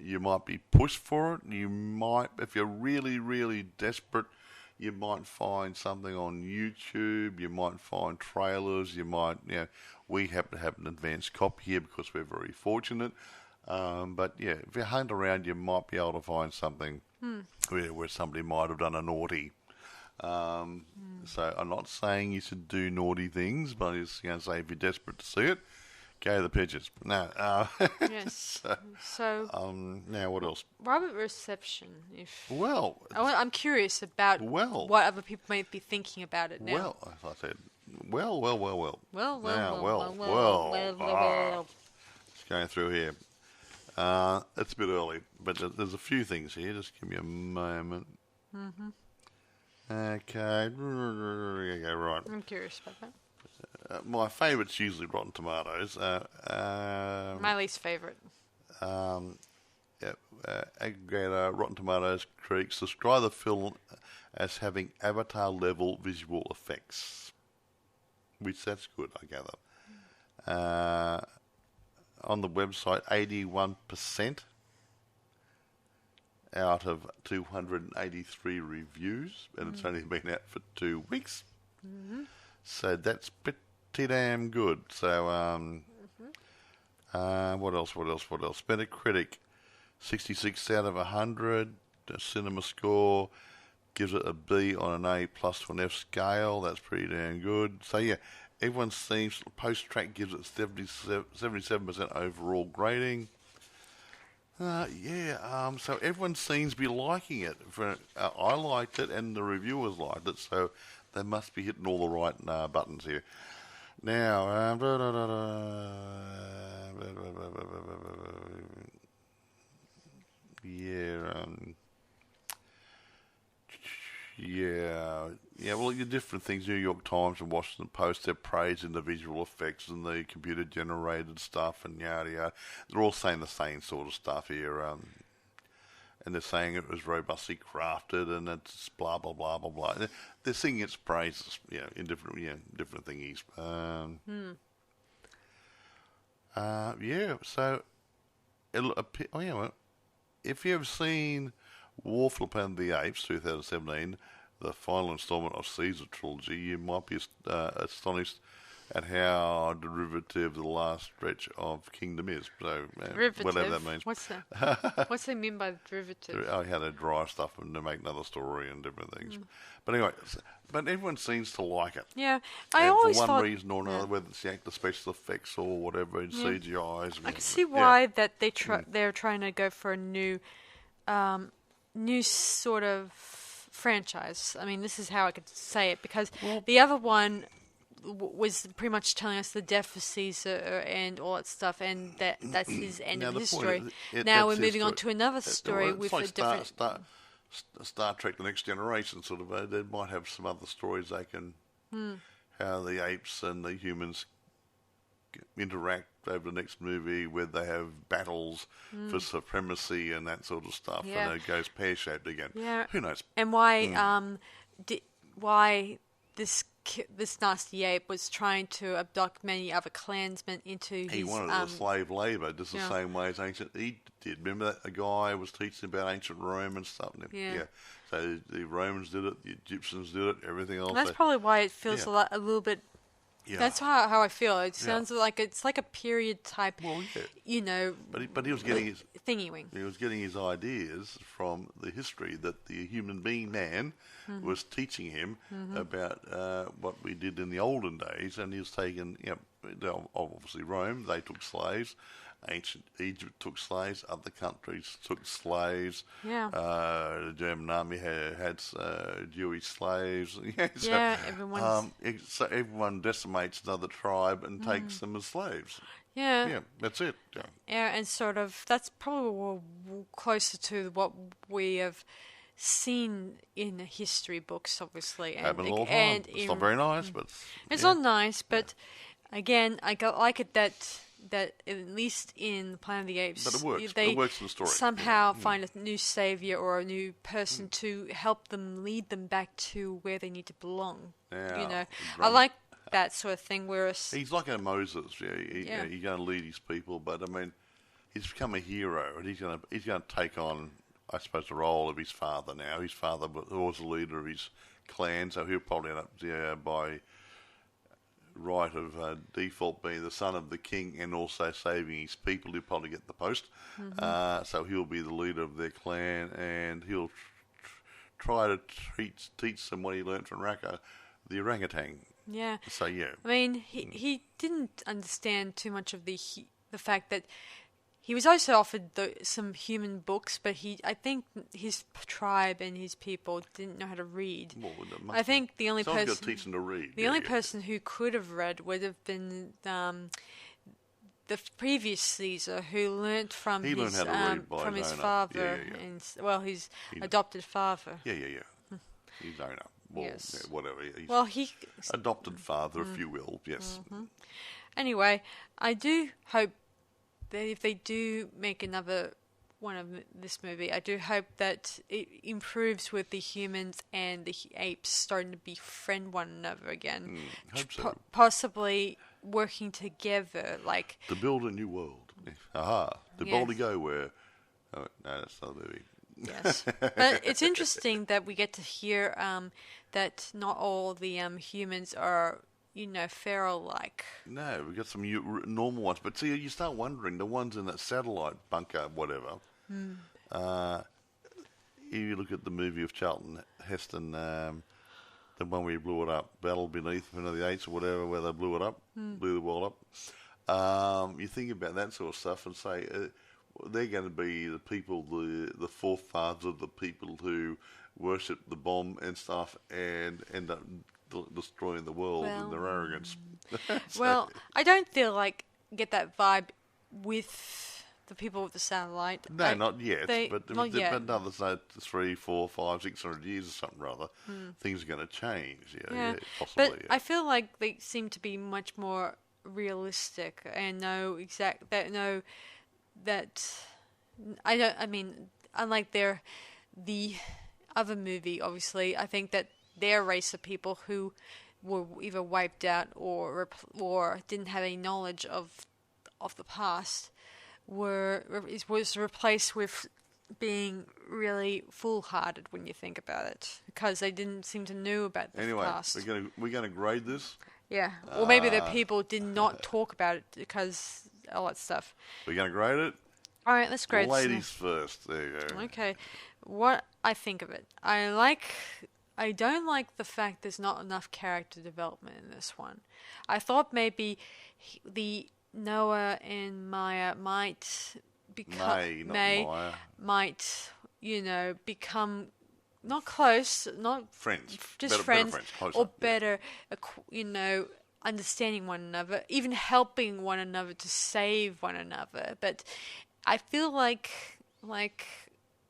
you might be pushed for it. You might, if you're really, really desperate, you might find something on YouTube. You might find trailers. You might, we happen to have an advanced copy here because we're very fortunate. But if you hunt around, you might be able to find something where somebody might have done a naughty. So I'm not saying you should do naughty things, but I'm just going to say if you're desperate to see it, go to the pictures. No. Yes. So. Now, what else? Private reception. I'm curious about what other people might be thinking about it now. Well, as I said, well. Just going through here. It's a bit early, but there's a few things here. Just give me a moment. Okay, right. I'm curious about that. My favourite's usually Rotten Tomatoes. My least favourite. Aggregator Rotten Tomatoes critics describe the film as having Avatar-level visual effects, which that's good, I gather. On the website, 81% out of 283 reviews, and it's only been out for 2 weeks. So that's pretty damn good. So, what else? Metacritic, 66 out of 100. The cinema score gives it a B on an A+ to an F scale. That's pretty damn good. So, everyone seems, Post-Track gives it 77% overall grading. So everyone seems to be liking it. I liked it, and the reviewers liked it, so they must be hitting all the right buttons here. Now, well, your different things. New York Times and Washington Post, they're praising the visual effects and the computer-generated stuff and yada yada. They're all saying the same sort of stuff here. And they're saying it was robustly crafted and it's blah blah blah blah blah. They're singing its praises, in different thingies. So it'll appear. If you've seen War for the Planet of the Apes 2017, the final installment of Caesar trilogy, you might be astonished at how derivative the last stretch of Kingdom is. So, Derivative? whatever that means. What's that? What's they mean by derivative? How to dry stuff and to make another story and different things. But anyway, but everyone seems to like it. Yeah, I and always for one thought, reason or another, whether it's the actor special effects or whatever, in CGIs. I can see why that they're trying to go for a new sort of franchise. I mean, this is how I could say it, because the other one was pretty much telling us the death of Caesar and all that stuff, and that's his end of history. Now we're moving on to another story with a different... Star Trek: The Next Generation, sort of. They might have some other stories they can... How the apes and the humans interact over the next movie, where they have battles for supremacy and that sort of stuff, and it goes pear-shaped again. Yeah. Who knows? And why why this nasty ape was trying to abduct many other clansmen into his... He wanted the slave labour, just the same way as ancient Egypt did. Remember that a guy was teaching about ancient Rome and stuff? So the Romans did it, the Egyptians did it, everything else. And that's probably why it feels a little bit... Yeah. That's how I feel. It sounds like it's like a period type, you know. But he was getting his thingy wing. He was getting his ideas from the history that the human being man was teaching him about what we did in the olden days, and he was taking, obviously Rome, they took slaves. Ancient Egypt took slaves. Other countries took slaves. Yeah. The German army had Jewish slaves. Everyone. So everyone decimates another tribe and takes them as slaves. Yeah. Yeah, that's it. Yeah, and sort of that's probably closer to what we have seen in history books, obviously. Happened all the time. It's not very nice, but it's not nice. But again, I like it that at least in Planet of the Apes, but it works. They it works in the story. Somehow find a new savior or a new person to help them, lead them back to where they need to belong. Yeah, I like that sort of thing. Whereas he's like a Moses. He's going to lead his people, but I mean, he's become a hero, and he's going to take on, I suppose, the role of his father now. His father was the leader of his clan, so he'll probably end up by right of default being the son of the king and also saving his people. He'll probably get the post. So he'll be the leader of their clan, and he'll try to teach them what he learnt from Raka, the orangutan. Yeah. So yeah. I mean, he didn't understand too much of the fact that he was also offered some human books, but I think his tribe and his people didn't know how to read. Well, I think the only person got to teach them to read. The only person who could have read would have been the previous Caesar, who learnt from his father, his adopted father. Yeah. His owner. Well, yes. Whatever. He adopted father, if you will. Yes. Anyway, I do hope that if they do make another one of this movie, I do hope that it improves with the humans and the apes starting to befriend one another again. Hope so. Possibly working together, like to build a new world. Aha! The boldly go where. Oh no, that's not a movie. Yes, but it's interesting that we get to hear that not all the humans are, feral-like. No, we've got some normal ones. But see, you start wondering, the ones in that satellite bunker, whatever. You look at the movie of Charlton Heston, the one where he blew it up, Battle Beneath the Apes or whatever, where they blew it up, blew the world up. You think about that sort of stuff and say, they're going to be the people, the forefathers of the people who worship the bomb and stuff and end up destroying the world in their arrogance. Well, I don't get that vibe with the people with the satellite. No, not yet. But another 300, 400, 500, 600 years or something rather, things are going to change. Yeah, possibly. But I feel like they seem to be much more realistic and unlike the other movie, obviously, I think that their race of people who were either wiped out or didn't have any knowledge of the past was replaced with being really foolhardy when you think about it, because they didn't seem to know about the past. Anyway, we're going to grade this. Yeah. Or maybe the people did not talk about it because all that stuff. We're going to grade it? All right, let's grade Ladies first. There you go. Okay. What I think of it. I don't like the fact there's not enough character development in this one. I thought maybe the Noah and Maya might become Maya. might, become not close, not Friends. just better friends, closer. or better, understanding one another, even helping one another to save one another. But I feel like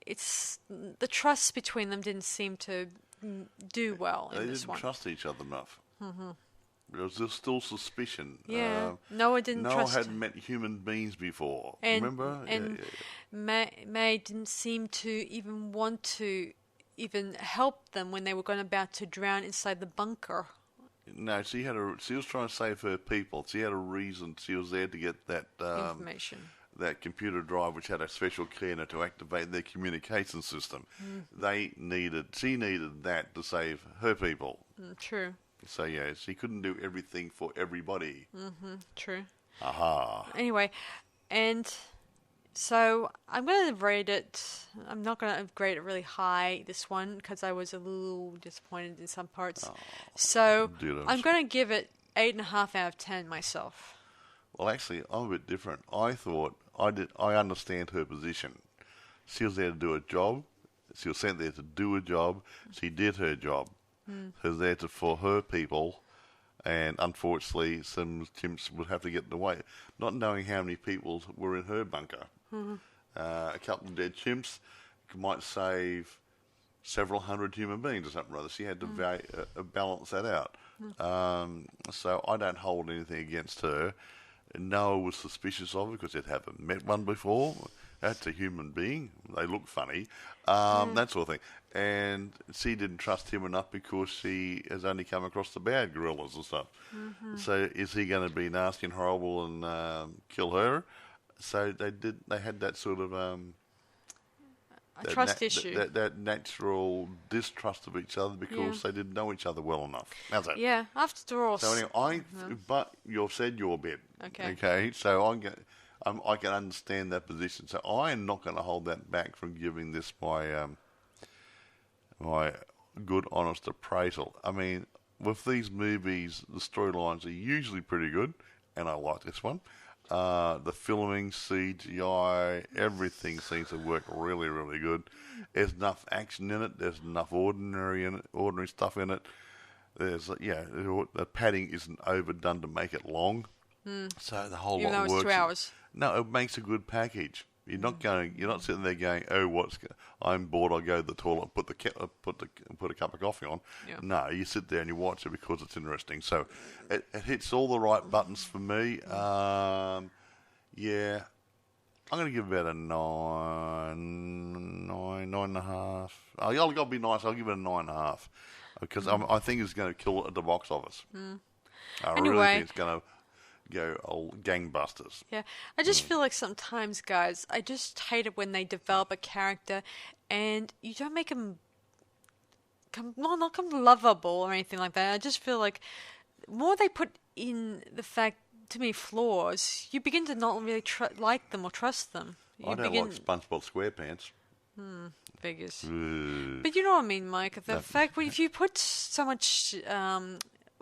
it's the trust between them didn't seem to do well in this one. They didn't trust each other enough. Mm-hmm. There's still suspicion. Yeah, Noah didn't trust. Noah hadn't met human beings before. Remember? And May didn't seem to even want to even help them when they were about to drown inside the bunker. No, she was trying to save her people. She had a reason. She was there to get that Information. That computer drive, which had a special key in it to activate their communication system. She needed that to save her people. True. So yeah, she couldn't do everything for everybody. True. Aha. Anyway, and so I'm going to rate it. I'm not going to grade it really high, this one, because I was a little disappointed in some parts. So I'm going to give it 8.5 out of 10 myself. Well, actually, I'm a bit different. I thought I understand her position. She was there to do a job. She was sent there to do a job. She did her job. She was there for her people, and unfortunately, some chimps would have to get in the way, not knowing how many people were in her bunker. A couple of dead chimps might save several hundred human beings or something or other. She had to balance that out. So I don't hold anything against her. Noah was suspicious of her because they'd haven't met one before. That's a human being. They look funny. That sort of thing. And she didn't trust him enough because she has only come across the bad gorillas and stuff. So is he going to be nasty and horrible and kill her? So they had that sort of a trust issue. That natural distrust of each other because they didn't know each other well enough. How's that? Yeah, after all. So anyway, but you've said your bit. Okay. So I can understand that position. So I am not going to hold that back from giving this my good, honest appraisal. I mean, with these movies, the storylines are usually pretty good, and I like this one. The filming, CGI, everything seems to work really, really good. There's enough action in it. There's enough ordinary stuff in it. The padding isn't overdone to make it long. So the whole lot works. Even though it's 2 hours. No, it makes a good package. You're not sitting there going, oh, I'm bored. I'll go to the toilet, put a cup of coffee on. Yeah. No, you sit there and you watch it because it's interesting. So it hits all the right buttons for me. I'm going to give it about a 9.5. I've got to be nice. I'll give it a 9.5 because I think it's going to kill it at the box office. I really think it's going to go all gangbusters. Yeah, I just feel like sometimes, guys, I just hate it when they develop a character and you don't make them not come lovable or anything like that. I just feel like the more they put in the fact too many flaws, you begin to not really like them or trust them. I don't like SpongeBob SquarePants. Figures. But you know what I mean, Mike. The fact if you put so much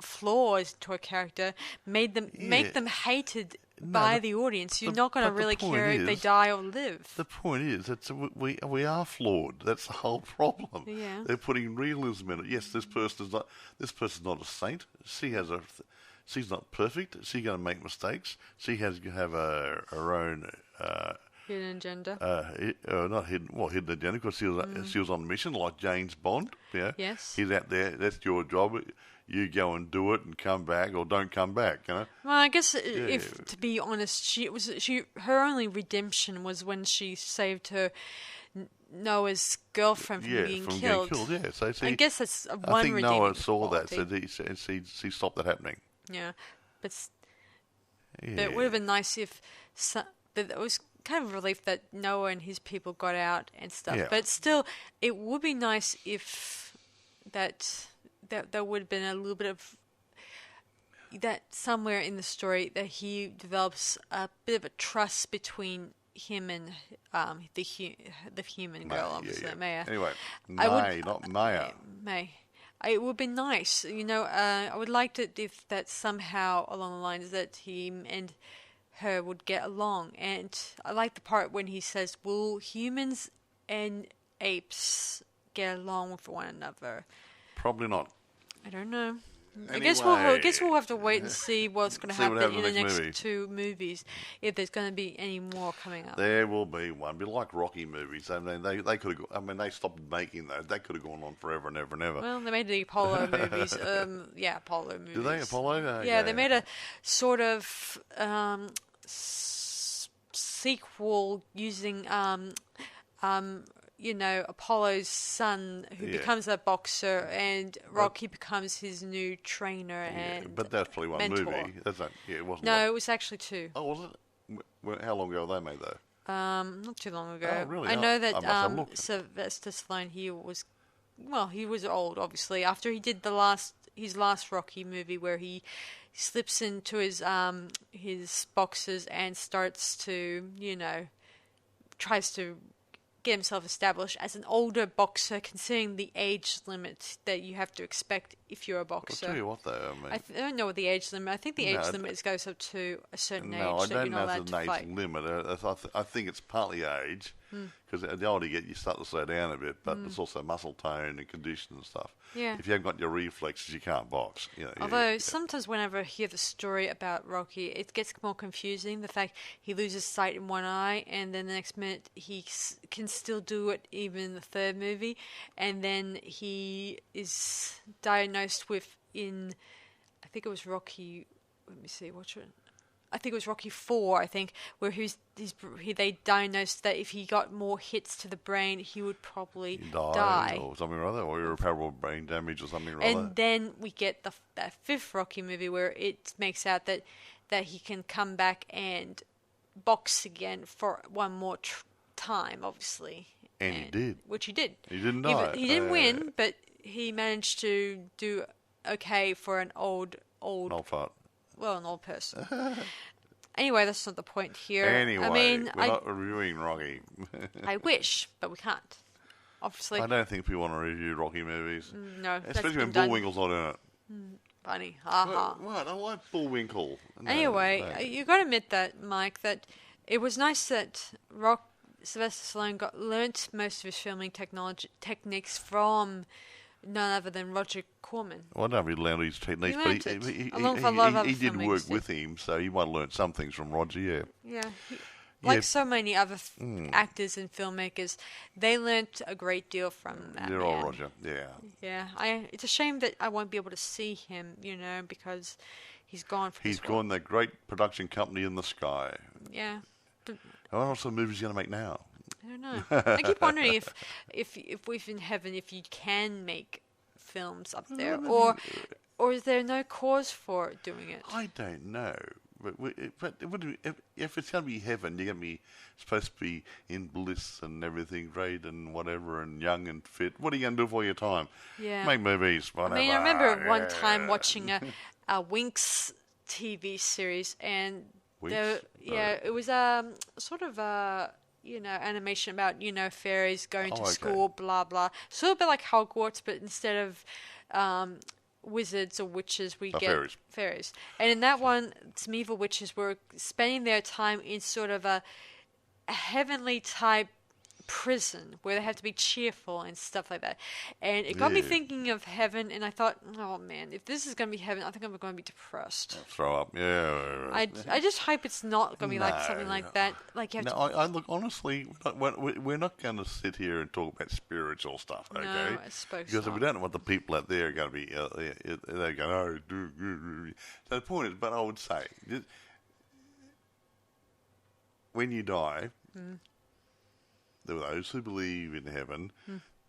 flaws to a character, make them hated by the audience, you're not going to really care if they die or live. The point is that we are flawed. That's the whole problem. Yeah. They're putting realism in it. Yes, this person's not a saint. She's not perfect. She's going to make mistakes. She has to have her own hidden agenda. Not hidden. Well, hidden agenda because she was on a mission like James Bond. Yeah. Yes. He's out there. That's your job. You go and do it and come back or don't come back. Well, I guess to be honest, her only redemption was when she saved her Noah's girlfriend from being killed. Yeah. So I guess that's one. I think Noah saw quality. that, so she stopped that happening. Yeah, but it would have been nice if. But it was kind of a relief that Noah and his people got out and stuff. Yeah. But still, it would be nice if there would have been a little bit of, that somewhere in the story that he develops a bit of a trust between him and the human girl, obviously, Maya. Anyway, not Maya. May. It would be nice, I would like it if that somehow along the lines that him and her would get along. And I like the part when he says, will humans and apes get along with one another? Probably not. I don't know. Anyway, I guess we'll have to wait and see what's going to happen in the next movie. 2 movies, if there's going to be any more coming up. There will be one. Be like Rocky movies. I mean, they could have. I mean, they stopped making those. They could have gone on forever and ever and ever. Well, they made the Apollo movies. Apollo movies. Did they Apollo? Okay. Yeah, they made a sort of sequel using Apollo's son, who becomes a boxer, and Rocky becomes his new trainer and but that's probably one mentor. movie. That's not. Yeah, it wasn't. No, it was actually 2. Oh, was it? How long ago were they made though? Not too long ago. Oh, really? I know I that must have looked. Sylvester Stallone, he was old, obviously, after he did his last Rocky movie, where he slips into his boxes and starts to, tries to get himself established as an older boxer, considering the age limit that you have to expect if you're a boxer. I'll tell you what, though. I mean, I don't know what the age limit. I think the age limit goes up to a certain age I that you're don't not know allowed if to it's fight. an age limit. I think it's partly age, because the older you get, you start to slow down a bit, but it's also muscle tone and condition and stuff. Yeah. If you haven't got your reflexes, you can't box. Although sometimes whenever I hear the story about Rocky, it gets more confusing. The fact he loses sight in one eye, and then the next minute he can still do it even in the 3rd movie, and then he is diagnosed with I think it was Rocky. Let me see, what's it? I think it was Rocky 4, I think, where they diagnosed that if he got more hits to the brain, he would probably die. Or something or other, or irreparable brain damage or something or other. And then we get that 5th Rocky movie where it makes out that he can come back and box again for one more time, obviously. And he did. Which he did. He didn't die. He didn't win, but he managed to do okay for an old fart. Well, an old person. Anyway, that's not the point here. Anyway, I mean, we're not reviewing Rocky. I wish, but we can't. Obviously. I don't think people want to review Rocky movies. No, especially when Bullwinkle's not in it. Funny. Ha. What? I like Bullwinkle. No, anyway, you got to admit that, Mike, that it was nice that Sylvester Stallone learnt most of his filming techniques from none other than Roger Corman. Well, I don't know if he learned his techniques, but he did work with him, so he might have learned some things from Roger, yeah. Yeah. Like so many other actors and filmmakers, they learnt a great deal from that They're all Roger, yeah. Yeah. It's a shame that I won't be able to see him, because he's gone from He's gone that great production company in the sky. Yeah. But what else the movie's going to make now? I don't know. I keep wondering if we've in heaven, if you can make films up there, or is there no cause for doing it? I don't know. But if it's going to be heaven, you're going to be supposed to be in bliss and everything great and whatever and young and fit. What are you going to do for your time? Yeah. Make movies, whatever. I mean, I remember one time watching a Winx TV series, and it was sort of animation about, fairies going to school, blah, blah. Sort of a bit like Hogwarts, but instead of wizards or witches, we get fairies. And in that one, some evil witches were spending their time in sort of a heavenly type prison where they have to be cheerful and stuff like that. And it got me thinking of heaven, and I thought, oh man, if this is going to be heaven, I think I'm going to be depressed. Throw up, yeah. I just hope it's not going to be like something like that. Like you have I look, honestly, we're not going to sit here and talk about spiritual stuff, okay? No, I suppose because not. we don't know what the people out there are going to be. They're going, So the point is, but I would say, when you die, there are those who believe in heaven.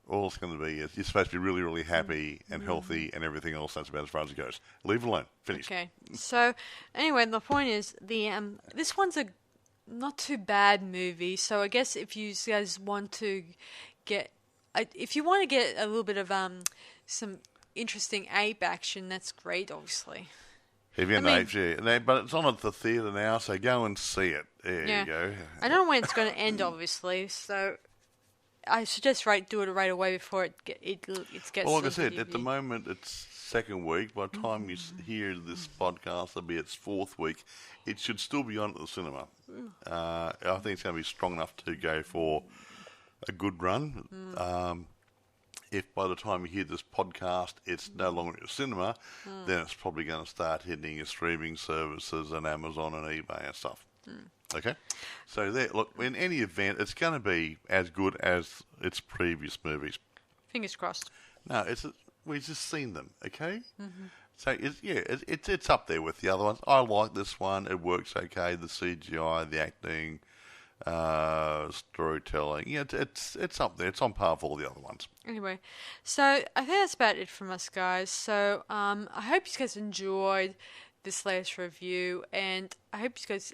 All it's going to be is you're supposed to be really, really happy and healthy, and everything else. That's about as far as it goes. Leave it alone. Finish. Okay. So anyway, the point is this one's a not too bad movie. So I guess if you guys want to get a little bit of some interesting ape action, that's great. Obviously. If you're in the Apes, yeah. But it's on at the theatre now, so go and see it. There you go. I don't know when it's going to end, obviously, so I suggest do it right away before it gets. Well, like I said, at the moment it's second week. By the time you hear this podcast, it'll be its fourth week. It should still be on at the cinema. I think it's going to be strong enough to go for a good run. If by the time you hear this podcast it's no longer at the cinema, then it's probably going to start hitting your streaming services and Amazon and eBay and stuff. Okay? So there, look, in any event, it's going to be as good as its previous movies. Fingers crossed. No, we've just seen them, okay? So, it's up there with the other ones. I like this one. It works okay. The CGI, the acting, storytelling. Yeah, it's up there. It's on par with all the other ones. Anyway, so I think that's about it from us, guys. So I hope you guys enjoyed this latest review, and I hope you guys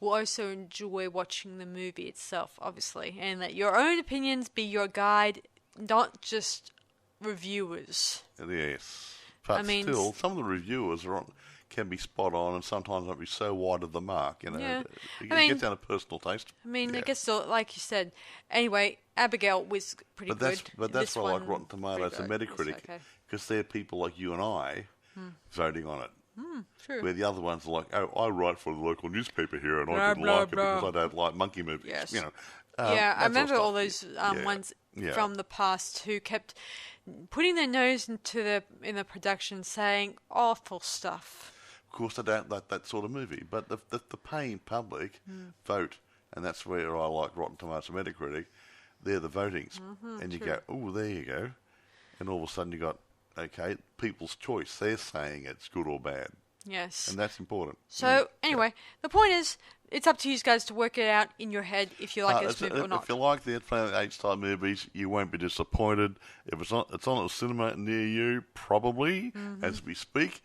will also enjoy watching the movie itself, obviously, and let your own opinions be your guide, not just reviewers. Yes. But still, some of the reviewers can be spot on, and sometimes not be so wide of the mark. You know, it gets down to personal taste. I guess, like you said. Anyway, Abigail was pretty good. But that's why I like Rotten Tomatoes and Metacritic, because they're people like you and I voting on it. True. Where the other ones are like, oh, I write for the local newspaper here, and I didn't like it because I don't like monkey movies. Yes. You know. I remember all those ones from the past who kept putting their nose in the production, saying awful stuff. Of course, I don't like that sort of movie, but the paying public vote, and that's where I like Rotten Tomatoes and Metacritic. They're the votings, and you go, oh, there you go, and all of a sudden you got, okay, people's choice. They're saying it's good or bad. Yes. And that's important. So, anyway, the point is, it's up to you guys to work it out in your head if you like this movie or not. If you like the Planet Apes type movies, you won't be disappointed. If it's on at a cinema near you, probably, as we speak.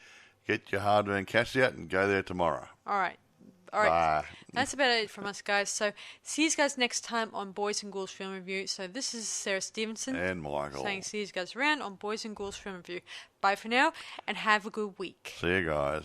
Get your hard-earned cash out and go there tomorrow. All right. Bye. That's about it from us, guys. So, see you guys next time on Boys and Ghouls Film Review. So, this is Sarah Stephenson. And Michael. Saying see you guys around on Boys and Ghouls Film Review. Bye for now, and have a good week. See you guys.